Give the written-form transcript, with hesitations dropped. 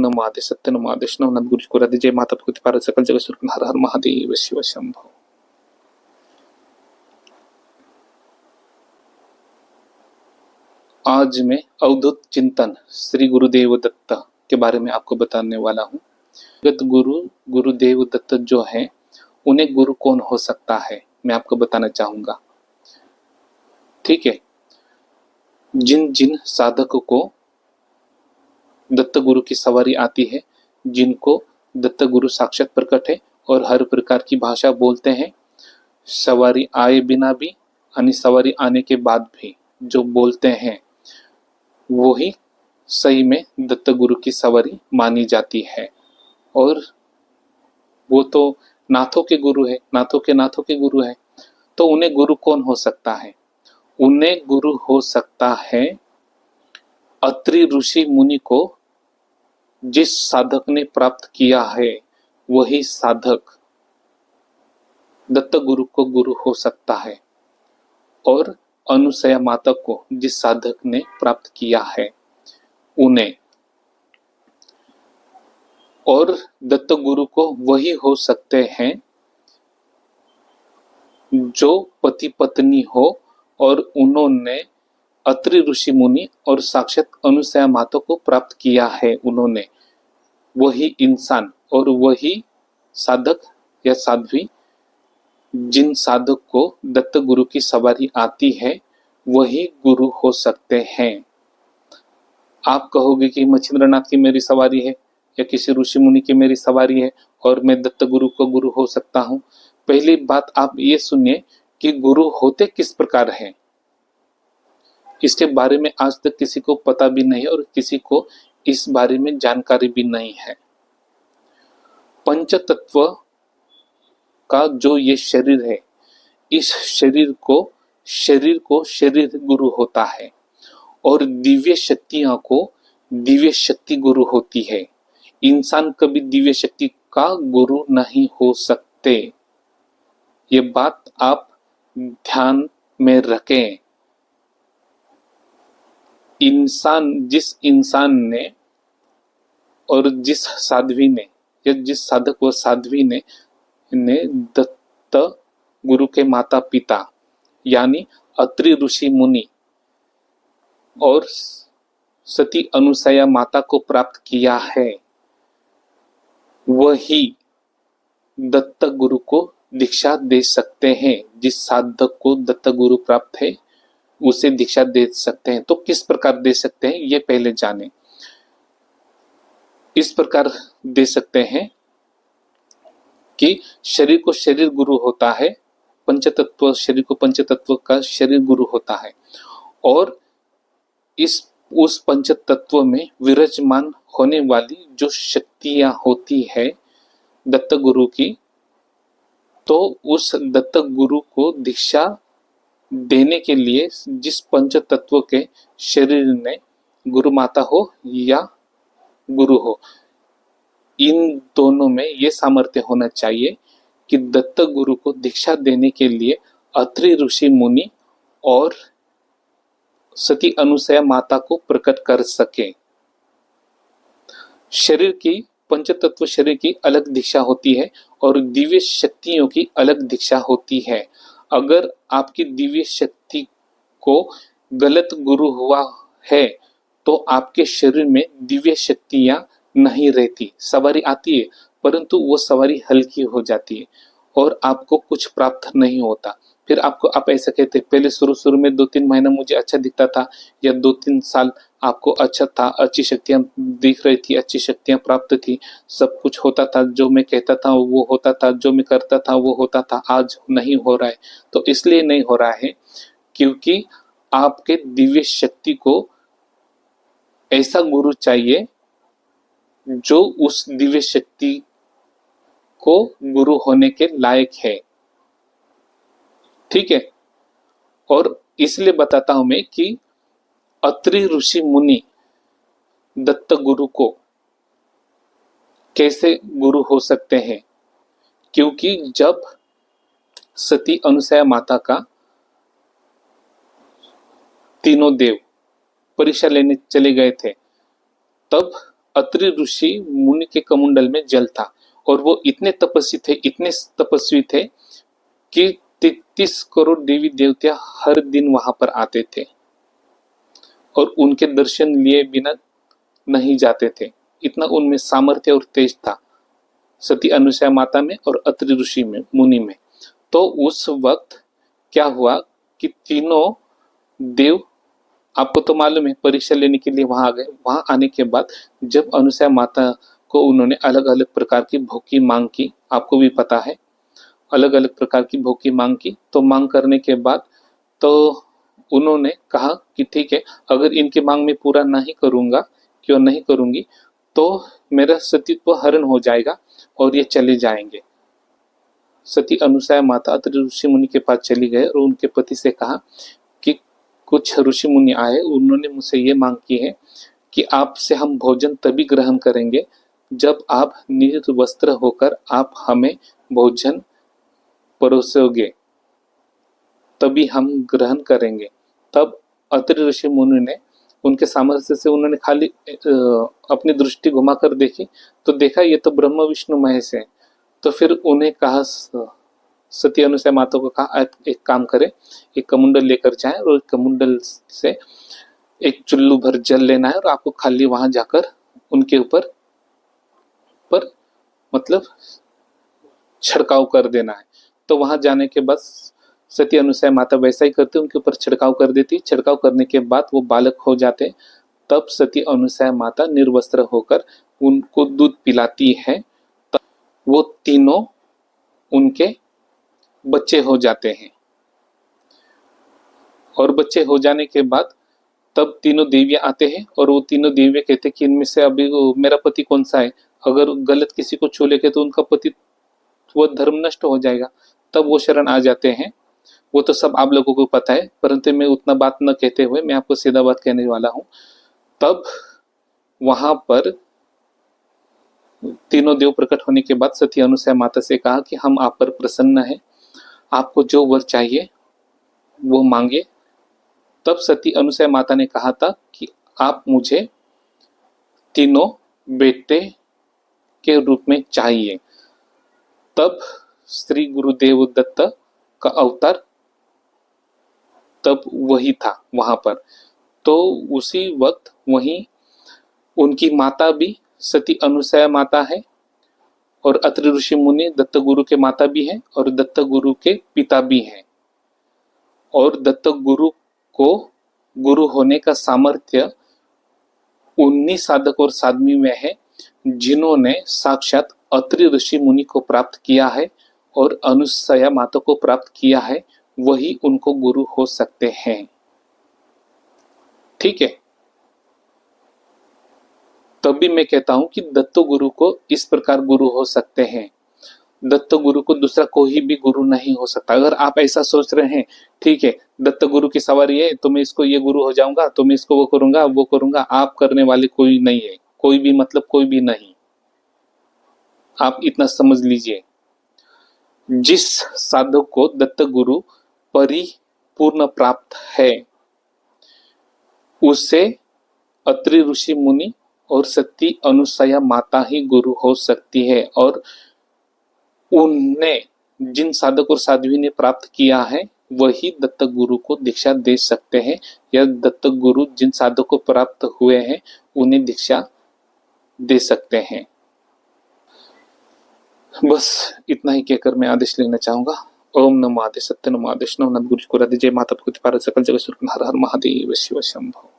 नमो आदि सत्य नमो आदि वैष्णव नंद गुरु को राधे। जय माता भगवती भारत सकल जगत सुर हर हर महादेव शिव शंभो। आज मैं अवधूत चिंतन श्री गुरुदेव दत्त के बारे में आपको बताने वाला हूँ। जगत गुरु गुरुदेव दत्त जो है, उन्हें गुरु कौन हो सकता है मैं आपको बताना चाहूंगा। ठीक है, जिन जिन साधकों को दत्त गुरु की सवारी आती है, जिनको दत्त गुरु साक्षात प्रकट है और हर प्रकार की भाषा बोलते हैं, सवारी आए बिना भी यानी सवारी आने के बाद भी जो बोलते हैं, वही सही में दत्त गुरु की सवारी मानी जाती है। और वो तो नाथों के गुरु है, नाथों के गुरु है। तो उन्हें गुरु कौन हो सकता है? उन्हें गुरु हो सकता है अत्रि ऋषि मुनि को जिस साधक ने प्राप्त किया है, वही साधक दत्त गुरु को गुरु हो सकता है। और अनुसया माता को जिस साधक ने प्राप्त किया है, उन्हें। और दत्त गुरु को वही हो सकते हैं जो पति पत्नी हो और उन्होंने अत्रि ऋषि मुनि और साक्षात अनुसया माता को प्राप्त किया है। उन्होंने वही इंसान और वही साधक या साध्वी, जिन साधक को दत्त गुरु की सवारी आती है, वही गुरु हो सकते हैं। आप कहोगे कि मच्छिंद्रनाथ की मेरी सवारी है या किसी ऋषि मुनि की मेरी सवारी है और मैं दत्त गुरु को गुरु हो सकता हूं। पहली बात आप ये सुनिए कि गुरु होते किस प्रकार हैं। इसके बारे में आज तक किसी को पता भी नहीं और किसी को इस बारे में जानकारी भी नहीं है। पंच तत्व का जो ये शरीर है, इस शरीर को शरीर गुरु होता है और दिव्य शक्तियों को दिव्य शक्ति गुरु होती है। इंसान कभी दिव्य शक्ति का गुरु नहीं हो सकते। ये बात आप ध्यान में रखें। जिस इंसान ने और जिस साध्वी ने या जिस साधक व साध्वी ने दत्त गुरु के माता पिता यानी अत्रि ऋषि मुनि और सती अनुसया माता को प्राप्त किया है, वही दत्त गुरु को दीक्षा दे सकते हैं। जिस साधक को दत्त गुरु प्राप्त है, उसे दीक्षा दे सकते हैं। तो किस प्रकार दे सकते हैं, ये पहले जाने। इस प्रकार दे सकते हैं कि शरीर को शरीर गुरु होता है, पंचतत्व शरीर को पंचतत्व का शरीर गुरु होता है और उस पंचतत्व में विराजमान होने वाली जो शक्तियां होती है दत्त गुरु की, तो उस दत्त गुरु को दीक्षा देने के लिए जिस पंच तत्व के शरीर ने गुरु माता हो या गुरु हो, इन दोनों में ये सामर्थ्य होना चाहिए कि दत्त गुरु को दीक्षा देने के लिए अत्रि ऋषि मुनि और सती अनुसया माता को प्रकट कर सके। शरीर की पंचतत्व शरीर की अलग दीक्षा होती है और दिव्य शक्तियों की अलग दीक्षा होती है। अगर आपकी दिव्य शक्ति को गलत गुरु हुआ है, तो आपके शरीर में दिव्य शक्तियां नहीं रहती। सवारी आती है, परंतु वो सवारी हल्की हो जाती है और आपको कुछ प्राप्त नहीं होता। फिर आप ऐसा कहते, पहले शुरू में 2-3 महीना मुझे अच्छा दिखता था या 2-3 साल आपको अच्छा था, अच्छी शक्तियां दिख रही थी, अच्छी शक्तियां प्राप्त थी, सब कुछ होता था, जो मैं कहता था वो होता था, जो मैं करता था वो होता था। आज नहीं हो रहा है। तो इसलिए नहीं हो रहा है क्योंकि आपके दिव्य शक्ति को ऐसा गुरु चाहिए जो उस दिव्य शक्ति को गुरु होने के लायक है। ठीक है, और इसलिए बताता हूं मैं कि अत्रि ऋषि मुनि दत्त गुरु को कैसे गुरु हो सकते हैं, क्योंकि जब सती अनुसया माता का तीनों देव परीक्षा लेने चले गए थे, तब अत्रि ऋषि मुनि के कमंडल में जल था और वो इतने तपस्वी थे कि 33 करोड़ देवी देवता हर दिन वहां पर आते थे और उनके दर्शन लिए बिना नहीं जाते थे। इतना उनमें सामर्थ्य और तेज था, सती अनुसुईया माता में और अत्रि ऋषि में, मुनि में। तो उस वक्त क्या हुआ कि तीनों देव, आपको तो मालूम है, परीक्षा लेने के लिए वहां आ गए। वहां आने के बाद जब अनुसुईया माता को उन्होंने अलग अलग प्रकार की भोग की मांग की, आपको भी पता है, अलग अलग प्रकार की भोग की मांग की। तो मांग करने के बाद तो उन्होंने कहा कि ठीक है, अगर इनकी मांग में पूरा नहीं करूंगा, क्यों नहीं करूंगी, तो मेरा सतीत्व हरण हो जाएगा और ये चले जाएंगे। सती अनुसुईया माता अत्रि ऋषि मुनि के पास चली गए और उनके पति से कहा कि कुछ ऋषि मुनि आए, उन्होंने मुझसे ये मांग की है कि आपसे हम भोजन तभी ग्रहण करेंगे जब आप निर्वस्त्र होकर आप हमें भोजन परोसोगे, तभी हम ग्रहण करेंगे। तब अत्रि ऋषि मुनि ने उनके सामर्थ्य से उन्होंने खाली अपनी दृष्टि घुमाकर देखी तो देखा ये तो ब्रह्मा विष्णु महेश है। तो फिर उन्हें कहा, सती अनुसुईया माता को कहा, आप एक काम करें, एक कमंडल लेकर जाएं और कमंडल से एक चुल्लू भर जल लेना है और आपको खाली वहां जाकर उनके ऊपर मतलब छिड़काव कर देना है। तो वहां जाने के बाद सती अनुसुईया माता वैसा ही करते, उनके ऊपर छिड़काव कर देती। छिड़काव करने के बाद वो बालक हो जाते। तब सती अनुसुईया माता निर्वस्त्र होकर उनको दूध पिलाती है। तब वो तीनों उनके बच्चे हो जाते हैं और बच्चे हो जाने के बाद तब तीनों देवियां आते हैं और वो तीनों देवियां कहते हैं कि इनमें से अभी मेरा पति कौन सा है, अगर गलत किसी को छू लेके तो उनका पति, वो धर्म नष्ट हो जाएगा। तब वो शरण आ जाते हैं। वो तो सब आप लोगों को पता है, परंतु मैं उतना बात न कहते हुए मैं आपको सीधा बात कहने वाला हूं। तब वहां पर तीनों देव प्रकट होने के बाद सती अनुसुईया माता से कहा कि हम आप पर प्रसन्न हैं, आपको जो वर चाहिए वो मांगे। तब सती अनुसुईया माता ने कहा था कि आप मुझे तीनों बेटे के रूप में चाहिए। तब श्री गुरुदेव दत्त का अवतार तब वही था वहां पर। तो उसी वक्त वहीं उनकी माता भी सती अनुसुईया माता है और अत्रि ऋषि मुनि दत्त गुरु के माता भी हैं और दत्त गुरु के पिता भी हैं। और दत्त गुरु को गुरु होने का सामर्थ्य उन्हीं साधक और साध्वी में है जिन्होंने साक्षात अत्रि ऋषि मुनि को प्राप्त किया है और अनुसुईया माता को प्राप्त किया है, वही उनको गुरु हो सकते हैं। ठीक है, तभी मैं कहता हूं कि दत्त गुरु को इस प्रकार गुरु हो सकते हैं। दत्त गुरु को दूसरा कोई भी गुरु नहीं हो सकता। अगर आप ऐसा सोच रहे हैं, ठीक है, दत्त गुरु की सवारी है तो मैं इसको ये गुरु हो जाऊंगा, तो मैं इसको वो करूंगा, आप करने वाले कोई नहीं है। कोई भी मतलब कोई भी नहीं। आप इतना समझ लीजिए, जिस साधक को दत्त गुरु परिपूर्ण प्राप्त है उसे अत्रि ऋषि मुनि और सती अनुसुईया माता ही गुरु हो सकती है। और उनने जिन साधक और साध्वी ने प्राप्त किया है वही दत्त गुरु को दीक्षा दे सकते हैं, या दत्त गुरु जिन साधक को प्राप्त हुए हैं उन्हें दीक्षा दे सकते हैं। बस इतना ही कहकर मैं आदेश लेना चाहूंगा। ओम नमो आदेश, सत्य नमो आदेश, नमो गुरु को राधे, जय माता भगवती भारत सकल जगत सुर हर हर महादेव शिव शंभो।